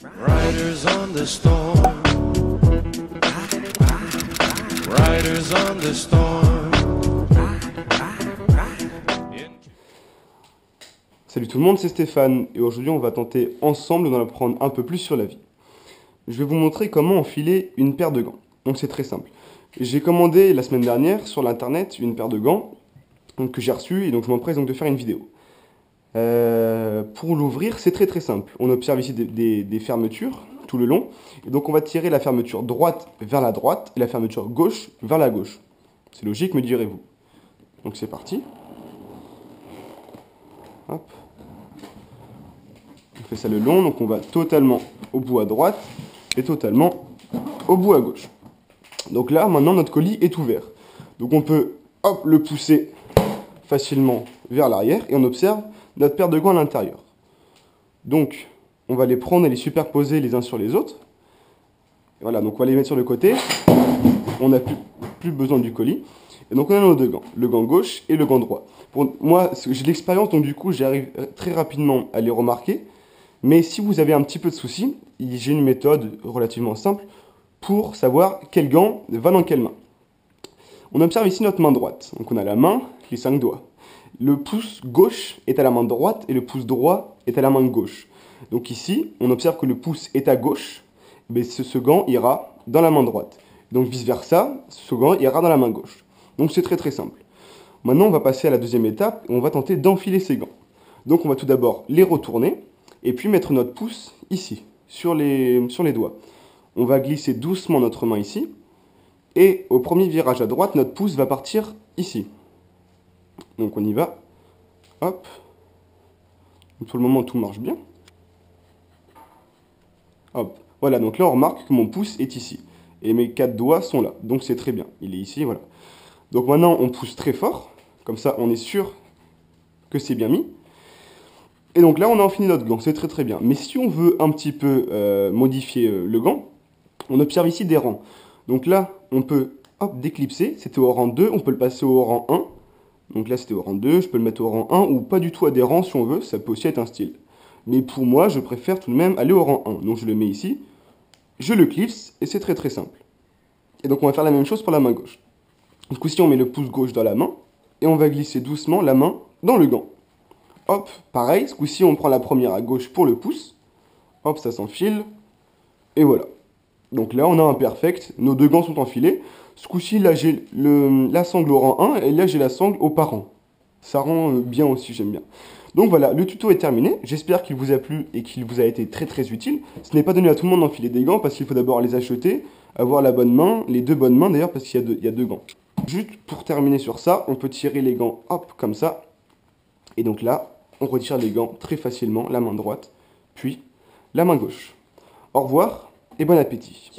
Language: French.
Riders on the storm. Riders on the storm. Salut tout le monde, c'est Stéphane et aujourd'hui on va tenter ensemble d'en apprendre un peu plus sur la vie. Je vais vous montrer comment enfiler une paire de gants. Donc c'est très simple. J'ai commandé la semaine dernière sur l'internet une paire de gants que j'ai reçue et donc je m'empresse donc de faire une vidéo. Pour l'ouvrir, c'est très simple. On observe ici des fermetures tout le long. Et donc on va tirer la fermeture droite vers la droite et la fermeture gauche vers la gauche. C'est logique, me direz-vous. Donc c'est parti. Hop. On fait ça le long, donc on va totalement au bout à droite et totalement au bout à gauche. Donc là, maintenant, notre colis est ouvert. Donc on peut, hop, le pousser facilement vers l'arrière et on observe notre paire de gants à l'intérieur. Donc, on va les prendre et les superposer les uns sur les autres. Et voilà, donc on va les mettre sur le côté. On n'a plus besoin du colis. Et donc on a nos deux gants, le gant gauche et le gant droit. Pour moi, j'ai de l'expérience, donc du coup, j'arrive très rapidement à les remarquer. Mais si vous avez un petit peu de soucis, j'ai une méthode relativement simple pour savoir quel gant va dans quelle main. On observe ici notre main droite. Donc on a la main, les 5 doigts. Le pouce gauche est à la main droite et le pouce droit est à la main gauche. Donc ici, on observe que le pouce est à gauche, mais ce gant ira dans la main droite. Donc vice versa, ce gant ira dans la main gauche. Donc c'est très simple. Maintenant, on va passer à la deuxième étape et on va tenter d'enfiler ces gants. Donc on va tout d'abord les retourner et puis mettre notre pouce ici, sur les doigts. On va glisser doucement notre main ici et au premier virage à droite, notre pouce va partir ici. Donc on y va. Hop. Pour le moment, tout marche bien. Hop. Voilà, donc là, on remarque que mon pouce est ici. Et mes 4 doigts sont là. Donc c'est très bien. Il est ici, voilà. Donc maintenant, on pousse très fort. Comme ça, on est sûr que c'est bien mis. Et donc là, on a enfilé notre gant. C'est très bien. Mais si on veut un petit peu modifier le gant, on observe ici des rangs. Donc là, on peut, hop, déclipser. C'était au rang 2. On peut le passer au rang 1. Donc là, c'était au rang 2. Je peux le mettre au rang 1 ou pas du tout à des rangs si on veut. Ça peut aussi être un style. Mais pour moi, je préfère tout de même aller au rang 1. Donc je le mets ici. Je le clipse et c'est très simple. Et donc on va faire la même chose pour la main gauche. Du coup, ici, on met le pouce gauche dans la main et on va glisser doucement la main dans le gant. Hop, pareil, ce coup-ci, on prend la première à gauche pour le pouce. Hop, ça s'enfile. Et voilà. Donc là, on a un perfect. Nos deux gants sont enfilés. Ce coup-ci, là, j'ai la sangle au rang 1 et là, j'ai la sangle au pas rang. Ça rend bien aussi, j'aime bien. Donc voilà, le tuto est terminé. J'espère qu'il vous a plu et qu'il vous a été très utile. Ce n'est pas donné à tout le monde d'enfiler des gants parce qu'il faut d'abord les acheter, avoir la bonne main, les deux bonnes mains d'ailleurs parce qu'il y a deux gants. Juste pour terminer sur ça, on peut tirer les gants, hop, comme ça. Et donc là, on retire les gants très facilement, la main droite, puis la main gauche. Au revoir et bon appétit.